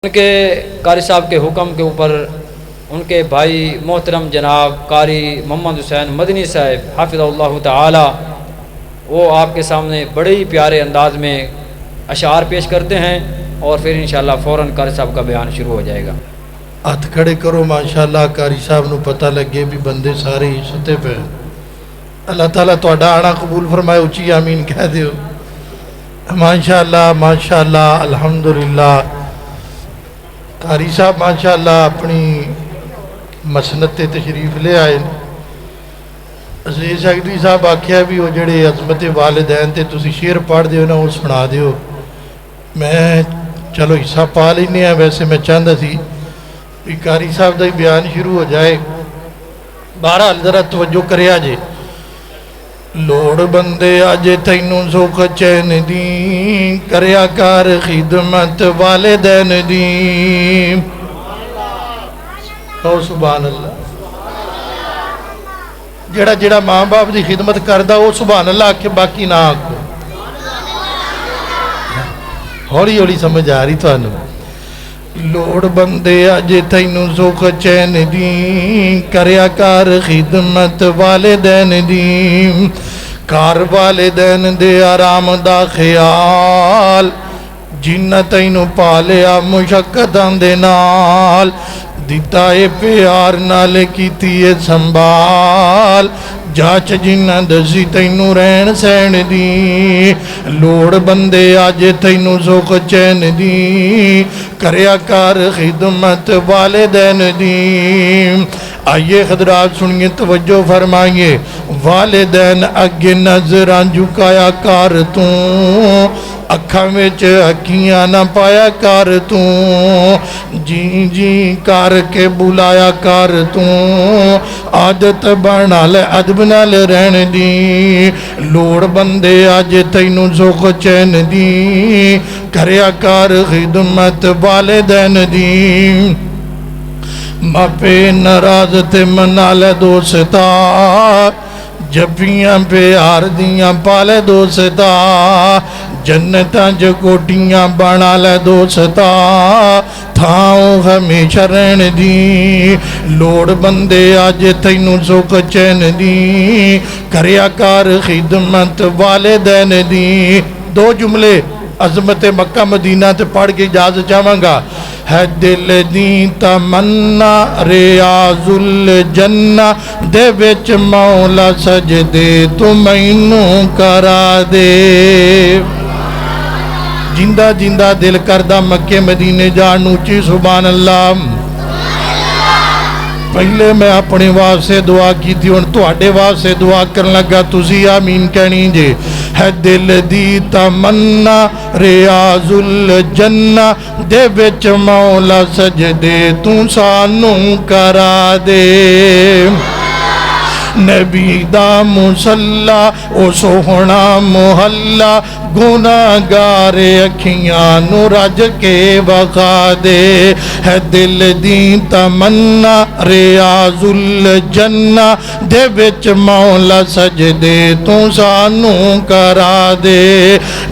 उनके कारी साहब के हुक्म के ऊपर उनके भाई मोहतरम जनाब कारी मोहम्मद हुसैन मदनी साहब हाफिज़हुल्लाह ताला वो आपके सामने बड़े ही प्यारे अंदाज में अशार पेश करते हैं और फिर इंशाअल्लाह फ़ौरन कारी साहब का बयान शुरू हो जाएगा। हथ खड़े करो माशाअल्लाह, कारी साहब नूं पता लगे भी बंदे सारे ही सुते पे। अल्लाह ताला तुहाडा आना कबूल फरमाए, उची आमीन कह दियो। माशाअल्लाह माशाअल्लाह अल्हम्दुलिल्लाह। कारी साहब माशाअल्लाह अपनी मसनत ते तशरीफ ले आए। अजीज सैकटरी साहब आख्या भी वो जड़े अजमत वालिदैन ते तुसी शेर पढ़ दिओ ना वो सुना दिओ। मैं चलो हिस्सा पा लेने हैं, वैसे मैं चाहता सी भी कारी साहब का ही बयान शुरू हो जाए। बहरहाल जरा तवज्जो करिया जे। लोड़ बंदे अजे तैनू सुख चैन दी, करया कर खिदमत वालिदैन दी। कहो सुभान अल्लाह। जेड़ा जेड़ा माँ बाप की खिदमत करता वो सुभान अल्लाह आखे, बाकी ना आखो। हौली हौली समझ आ रही थानू। लोड़ बंदे अजे तैनू सुख चैन दी, करया कर खिदमत वालिदैन दी। कार वालिदैन दे आराम दा ख्याल, जिन्ना तैनू पालिया मुशक्कतां दे नाल। दिता है प्यार नाल कीती है संभाल, जाच जिन्ना दसी तैनू रहन सहन दी। लोड़ बंदे अज तैनू सुख चैन दी, करया कर खिदमत वालिदैन दी। आइए हजरात सुनिए, तवज्जो फरमाइए। वालिदैन अगे नजरां झुकाया कर तू, अखा विच अखियां ना पाया कर तू। जी जी करके बुलाया कर तू, आदत बना ले अदब नाल रहन दी। लोड़ बंदे अज तैनू सुख चैन दी, करया कर खिदमत वालिदैन दी। मापे नाराज ते मना ले दोस्ता, जबियां प्यार दियां पाले दोस्ता। जन्नतां च कोठियां बना ले दोस्ता, थाओ हमेशा रहन दी। लोड़ बंदे अज तैनू सुख चैन दी, करया कर खिदमत वालिदैन दी। दो जुमले अजमत मक्का मदीना ते पढ़ के इजाजत चाहांगा। है दिल दी तमन्ना रियाजुल जन्ना, दे विच मौला सजदे तू मैनू करा दे। जिंदा जिंदा दिल करदा मक्के मदीने जान ऊंची सुभान अल्लाह। पहले मैं अपने वास्ते दुआ की थी, हुण तुहाडे वास्ते दुआ करन लगा, तुसी आमीन कहनी जे। है दिल दी तमन्ना रियाजुल जन्ना, दे विच मौला सजदे तू सानू करा दे। नबी दा मुसल्ला ओ सोहना मुहल्ला, गुनाहगार अखियां नू रज के वखा दे। है दिल दी तमन्ना रियाजुल जन्ना, दे विच मौला सजदे तू सानू करा दे।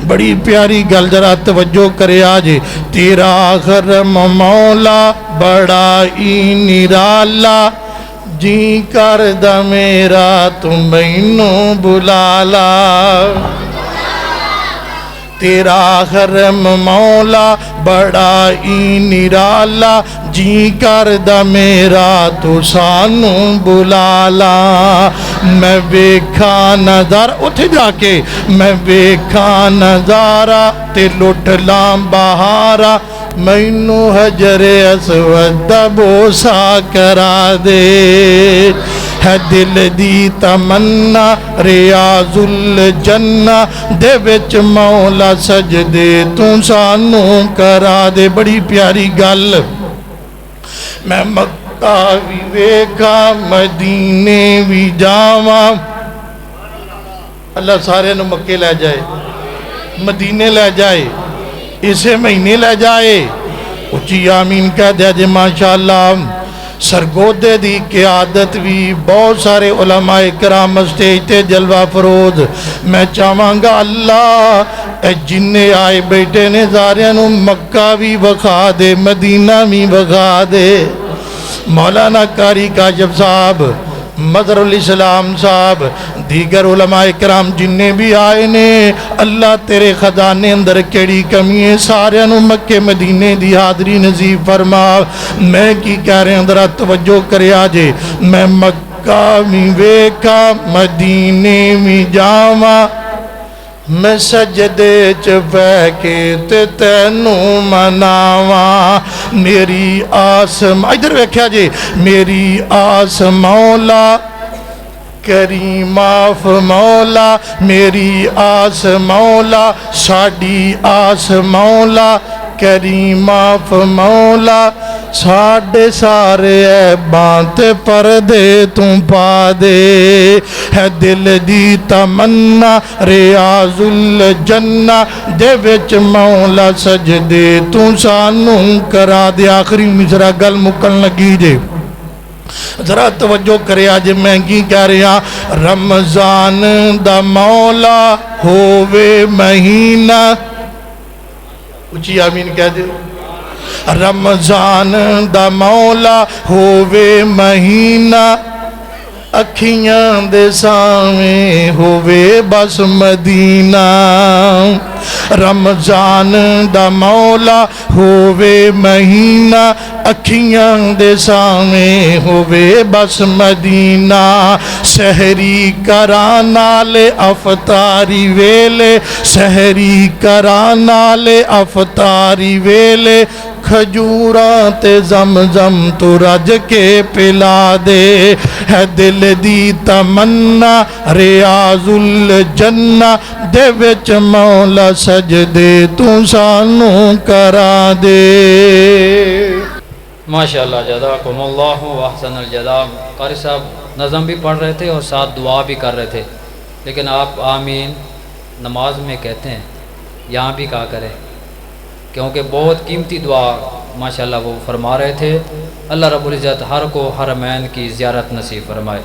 बड़ी प्यारी गल जरा तवज्जो करिया जे। तेरा करम मौला बड़ा ही निराला, जी करदा मेरा तू मैनू बुला ला। तेरा करम मौला बड़ा ही निराला, जी करदा मेरा तू सानू बुला ला। मैं वेखा नज़ारा उथे जाके, मैं वेखा नज़ारा ते लुट ला बहारा। मैनू हजरे अस्वद दा बोसा करा दे। है दिल दी तमन्ना रियाजुल जन्ना, दे विच मौला सजदे तू सानू करा दे। बड़ी प्यारी गल। मैं मक्का भी वेखा मदीने भी जावा। अल्लाह सारे नू मक्के लै जाए, मदीने लै जाए, इसे महीने लै जाए। उची आमीन कह दिया जे माशाअल्लाह। सरगोदे दी क़यादत भी बहुत सारे उलमाए किराम स्टेज ते जलवा फरोज। मैं चाहांगा अल्लाह जिन्ने आए बैठे ने सारियां नूं मक्का भी विखा दे, मदीना भी विखा दे। मौलाना कारी काशिफ साहब, मदरुल इस्लाम साहब, दीगर उलमाए किराम जिन्ने भी आए ने, अल्लाह तेरे खजाने अंदर केड़ी कमी है, सारियां नूं मक्के मदीने दी हाज़री नसीब फरमा। मैं की कह रहा जरा तवज्जो करिया जे। मैं मक्का भी वेखा, मदीने भी जावा, मैं सजदे च बह के ते तैनू मनावा। मेरी आस, इधर वेख्या जे, मेरी आस मौला करी माफ मौला, मेरी आस मौला, साडी आस मौला करी माफ मौला। साढ़े सारे ऐबां ते पर्दे तू पा दे, है दिल दी तमन्ना रियाजुल जन्ना दे विच मौला सजदे तू सानू करा दे। आखिरी मिसरा गल मुकन लगी जे, जरा तवज्जो करिया जे। मैं की कह रहा, रमजान दा मौला होवे महीना, उची आमीन कह दे। रमजान दा मौला होवे महीना, अखियां दे सामे होवे बस मदीना। रमजान दा मौला होवे महीना, अखियां दे सामे होवे बस मदीना। सहरी करा नाले अफतारी वेले, सहरी करा नाले अफतारी वेले, खजूरा ते जमजम तू रज के पिला दे। है दिल दी तमन्ना रियाजुल जन्ना दे विच मौला सजदे तू सानू करा दे। माशाअल्लाह, जज़ाकुमुल्लाहु व अहसनल जज़ा। कारी साहब नज़म भी पढ़ रहे थे और साथ दुआ भी कर रहे थे, लेकिन आप आमीन नमाज में कहते हैं, यहाँ भी कहा करें, क्योंकि बहुत कीमती दुआ माशाअल्लाह वो फरमा रहे थे। अल्लाह रब्बुल इज़्ज़त हर को हरमैन की ज़ियारत नसीब फरमाए।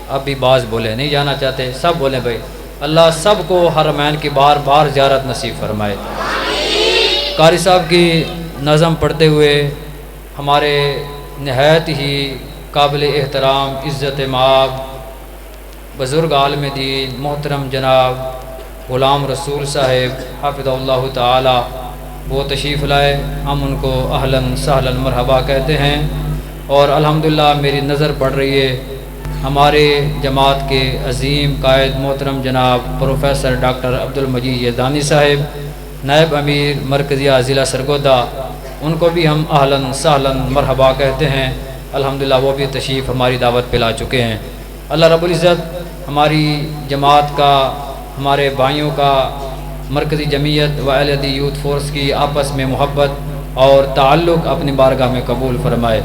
अब भी बाज बोले, नहीं जाना चाहते, सब बोले भाई अल्लाह सब को हरमैन की बार बार ज़ियारत नसीब फरमाए। कारी साहब की नज़म पढ़ते हुए हमारे नहायत ही काबिल एहतराम इज़्ज़त माब बुज़ुर्ग आलिम दीन मोहतरम जनाब ग़ुलाम रसूल साहिब हाफ़िज़हुल्लाह ताला वो तशरीफ़ लाए। हम उनको अहलन सहलन मरहबा कहते हैं। और अल्हम्दुलिल्लाह मेरी नज़र पड़ रही है हमारे जमात के अज़ीम कायद मोहतरम जनाब प्रोफेसर डॉक्टर अब्दुल मजीद यज़दानी साहिब, नायब अमीर मरकज़िया ज़िला सरगोदा, उनको भी हम अहलन सहलन मरहबा कहते हैं। अल्हम्दुलिल्लाह वो भी तशरीफ़ हमारी दावत पे ला चुके हैं। अल्लाह रब्बुल इज़्ज़त हमारी जमात का, हमारे भाइयों का, मरकज़ी जमीयत व अहले यूथ फोर्स की आपस में मोहब्बत और ताल्लुक़ अपनी बारगाह में कबूल फरमाए।